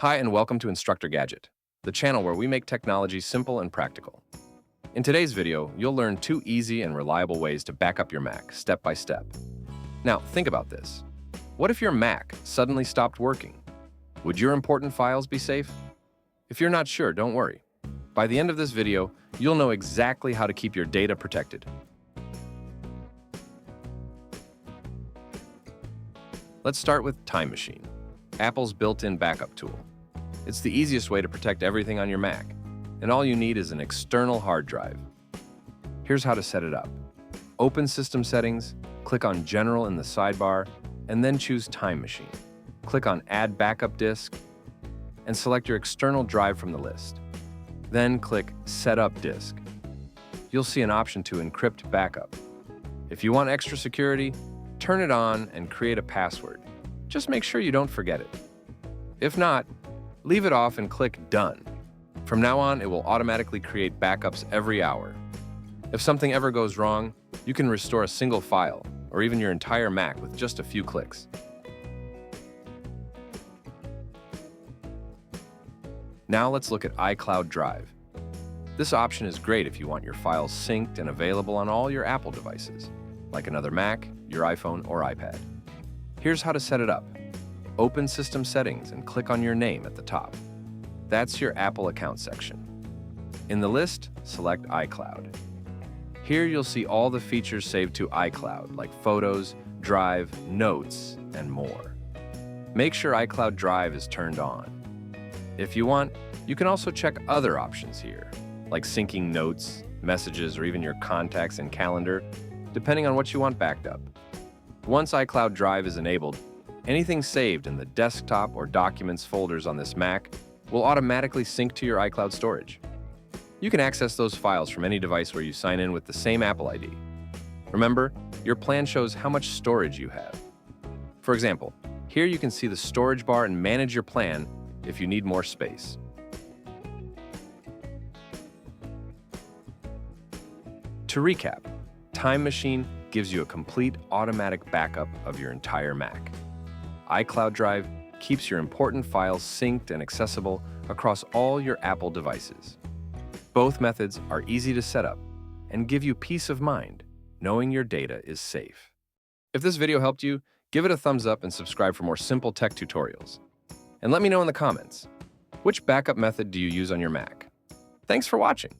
Hi, and welcome to Instructor Gadget, the channel where we make technology simple and practical. In today's video, you'll learn 2 easy and reliable ways to back up your Mac step by step. Now, think about this. What if your Mac suddenly stopped working? Would your important files be safe? If you're not sure, don't worry. By the end of this video, you'll know exactly how to keep your data protected. Let's start with Time Machine, Apple's built-in backup tool. It's the easiest way to protect everything on your Mac, and all you need is an external hard drive. Here's how to set it up. Open System Settings, click on General in the sidebar, and then choose Time Machine. Click on Add Backup Disk, and select your external drive from the list. Then click Set Up Disk. You'll see an option to encrypt backup. If you want extra security, turn it on and create a password. Just make sure you don't forget it. If not, leave it off and click Done. From now on, it will automatically create backups every hour. If something ever goes wrong, you can restore a single file or even your entire Mac with just a few clicks. Now let's look at iCloud Drive. This option is great if you want your files synced and available on all your Apple devices, like another Mac, your iPhone, or iPad. Here's how to set it up. Open System Settings and click on your name at the top. That's your Apple account section. In the list, select iCloud. Here you'll see all the features saved to iCloud, like Photos, Drive, Notes, and more. Make sure iCloud Drive is turned on. If you want, you can also check other options here, like syncing notes, messages, or even your contacts and calendar, depending on what you want backed up. Once iCloud Drive is enabled, anything saved in the desktop or documents folders on this Mac will automatically sync to your iCloud storage. You can access those files from any device where you sign in with the same Apple ID. Remember, your plan shows how much storage you have. For example, here you can see the storage bar and manage your plan if you need more space. To recap, Time Machine gives you a complete automatic backup of your entire Mac. iCloud Drive keeps your important files synced and accessible across all your Apple devices. Both methods are easy to set up and give you peace of mind knowing your data is safe. If this video helped you, give it a thumbs up and subscribe for more simple tech tutorials. And let me know in the comments, which backup method do you use on your Mac? Thanks for watching.